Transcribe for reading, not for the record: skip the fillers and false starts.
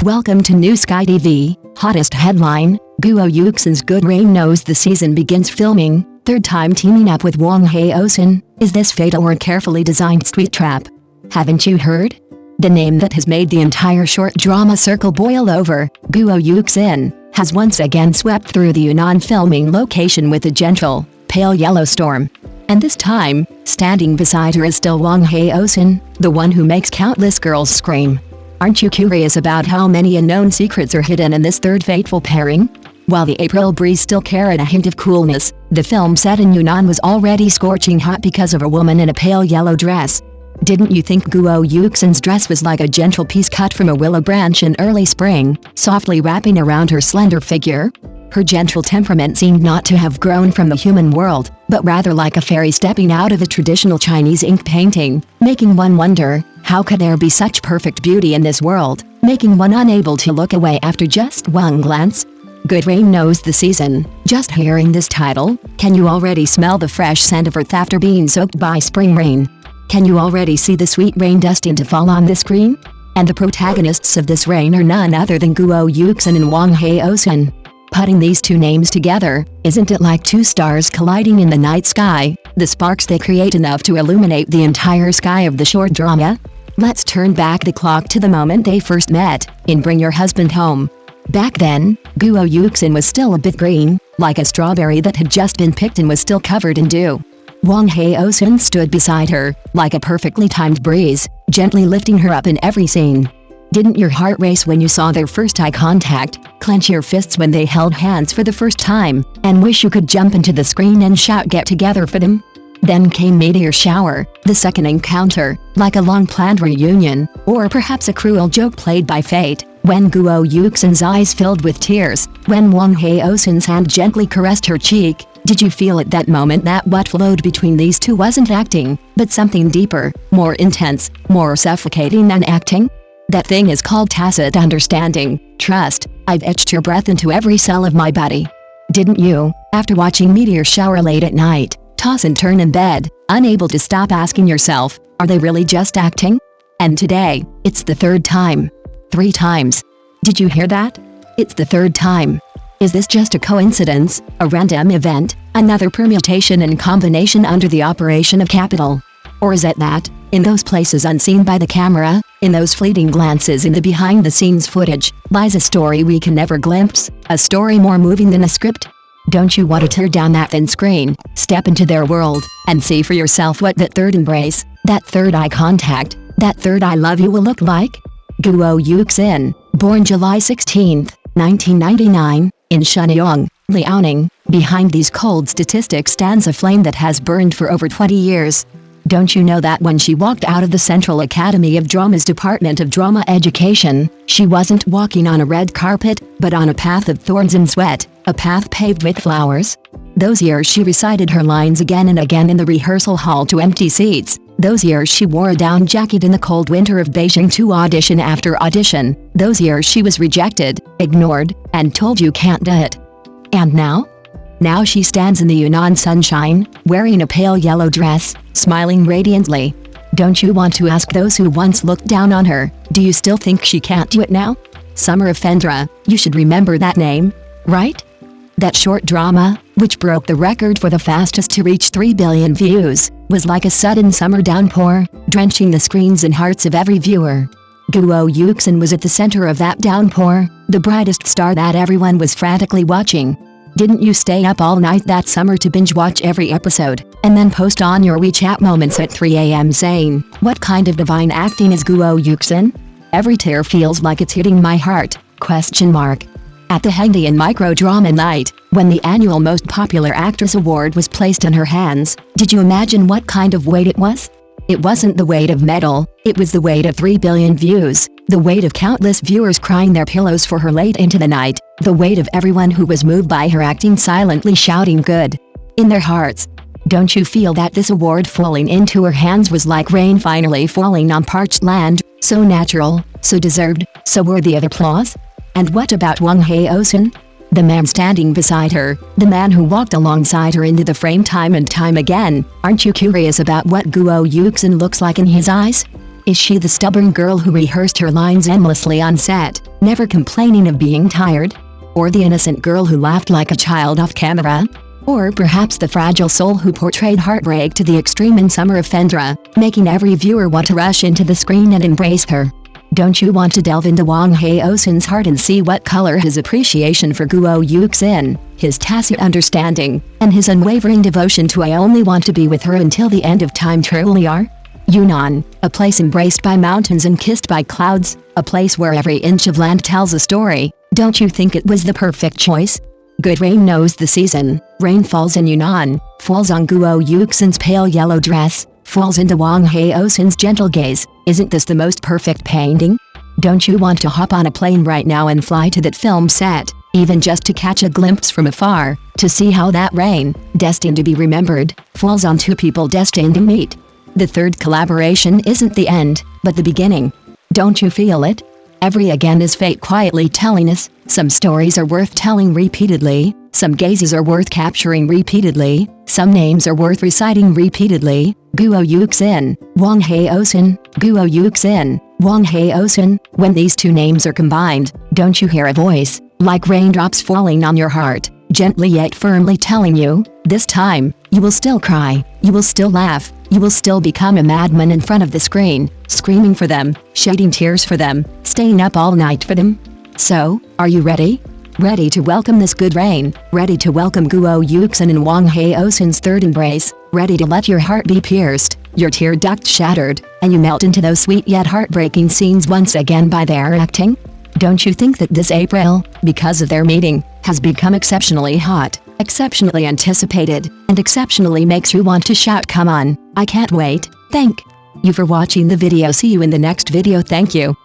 Welcome to New Sky TV. Hottest headline, Guo Yuxin's Good Rain knows the season begins filming, third time teaming up with Wang Haozhen. Is this fatal or a carefully designed sweet trap? Haven't you heard? The name that has made the entire short drama circle boil over, Guo Yuxin, has once again swept through the Yunnan filming location with a gentle, pale yellow storm. And this time, standing beside her is still Wang Haozhen, the one who makes countless girls scream. Aren't you curious about how many unknown secrets are hidden in this third fateful pairing? While the April breeze still carried a hint of coolness, the film set in Yunnan was already scorching hot because of a woman in a pale yellow dress. Didn't you think Guo Yuxin's dress was like a gentle piece cut from a willow branch in early spring, softly wrapping around her slender figure? Her gentle temperament seemed not to have grown from the human world, but rather like a fairy stepping out of a traditional Chinese ink painting, making one wonder, how could there be such perfect beauty in this world, making one unable to look away after just one glance? Good Rain knows the season. Just hearing this title, can you already smell the fresh scent of earth after being soaked by spring rain? Can you already see the sweet rain destined to fall on the screen? And the protagonists of this rain are none other than Guo Yuxin and Wang Haozhen. Putting these two names together, isn't it like two stars colliding in the night sky, the sparks they create enough to illuminate the entire sky of the short drama? Let's turn back the clock to the moment they first met, in Bring Your Husband Home. Back then, Guo Yuxin was still a bit green, like a strawberry that had just been picked and was still covered in dew. Wang Haozhen stood beside her, like a perfectly timed breeze, gently lifting her up in every scene. Didn't your heart race when you saw their first eye contact, clench your fists when they held hands for the first time, and wish you could jump into the screen and shout "get together" for them? Then came Meteor Shower, the second encounter, like a long-planned reunion, or perhaps a cruel joke played by fate, when Guo Yuxin's eyes filled with tears, when Wang Haozhen's hand gently caressed her cheek. Did you feel at that moment that what flowed between these two wasn't acting, but something deeper, more intense, more suffocating than acting? That thing is called tacit understanding, trust. I've etched your breath into every cell of my body. Didn't you, after watching Meteor Shower late at night, toss and turn in bed, unable to stop asking yourself, are they really just acting? And today, it's the third time. 3 times. Did you hear that? It's the third time. Is this just a coincidence, a random event, another permutation and combination under the operation of capital? Or is it that, in those places unseen by the camera, in those fleeting glances in the behind-the-scenes footage, lies a story we can never glimpse, a story more moving than a script? Don't you want to tear down that thin screen, step into their world, and see for yourself what that third embrace, that third eye contact, that third I love you will look like? Guo Yuxin, born July 16, 1999, in Shenyang, Liaoning. Behind these cold statistics stands a flame that has burned for over 20 years. Don't you know that when she walked out of the Central Academy of Drama's Department of Drama Education, she wasn't walking on a red carpet, but on a path of thorns and sweat, a path paved with flowers? Those years she recited her lines again and again in the rehearsal hall to empty seats. Those years she wore a down jacket in the cold winter of Beijing to audition after audition. Those years she was rejected, ignored, and told you can't do it. And now? Now she stands in the Yunnan sunshine, wearing a pale yellow dress, smiling radiantly. Don't you want to ask those who once looked down on her, do you still think she can't do it now? Summer of Fendra, you should remember that name, right? That short drama, which broke the record for the fastest to reach 3 billion views, was like a sudden summer downpour, drenching the screens and hearts of every viewer. Guo Yuxin was at the center of that downpour, the brightest star that everyone was frantically watching. Didn't you stay up all night that summer to binge-watch every episode, and then post on your WeChat moments at 3 a.m. saying, "What kind of divine acting is Guo Yuxin? Every tear feels like it's hitting my heart, ? At the Hengdi and Microdrama Night, when the annual Most Popular Actress Award was placed in her hands, did you imagine what kind of weight it was? It wasn't the weight of metal, it was the weight of 3 billion views, the weight of countless viewers crying their pillows for her late into the night, the weight of everyone who was moved by her acting silently shouting good in their hearts. Don't you feel that this award falling into her hands was like rain finally falling on parched land, so natural, so deserved, so worthy of applause? And what about Wang Haozhen? The man standing beside her, the man who walked alongside her into the frame time and time again. Aren't you curious about what Guo Yuxin looks like in his eyes? Is she the stubborn girl who rehearsed her lines endlessly on set, never complaining of being tired? Or the innocent girl who laughed like a child off camera? Or perhaps the fragile soul who portrayed heartbreak to the extreme in Summer of Fendra, making every viewer want to rush into the screen and embrace her? Don't you want to delve into Wang Haozhen's heart and see what color his appreciation for Guo Yuxin, his tacit understanding, and his unwavering devotion to "I only want to be with her until the end of time" truly are? Yunnan, a place embraced by mountains and kissed by clouds, a place where every inch of land tells a story. Don't you think it was the perfect choice? Good rain knows the season. Rain falls in Yunnan, falls on Guo Yuxin's pale yellow dress, falls into Wang Haozhen's gentle gaze. Isn't this the most perfect painting? Don't you want to hop on a plane right now and fly to that film set, even just to catch a glimpse from afar, to see how that rain, destined to be remembered, falls on two people destined to meet? The third collaboration isn't the end, but the beginning. Don't you feel it? Every again is fate quietly telling us, some stories are worth telling repeatedly, some gazes are worth capturing repeatedly, some names are worth reciting repeatedly. Guo Yuxin, Wang Haozhen, Guo Yuxin, Wang Haozhen. When these two names are combined, don't you hear a voice, like raindrops falling on your heart, gently yet firmly telling you, this time, you will still cry, you will still laugh, you will still become a madman in front of the screen, screaming for them, shedding tears for them, staying up all night for them? So, are you ready? Ready to welcome this good rain, ready to welcome Guo Yuxin and Wang Haozhen's third embrace, ready to let your heart be pierced, your tear duct shattered, and you melt into those sweet yet heartbreaking scenes once again by their acting? Don't you think that this April, because of their meeting, has become exceptionally hot, exceptionally anticipated, and exceptionally makes you want to shout, "Come on, I can't wait." Thank you for watching the video. See you in the next video. Thank you.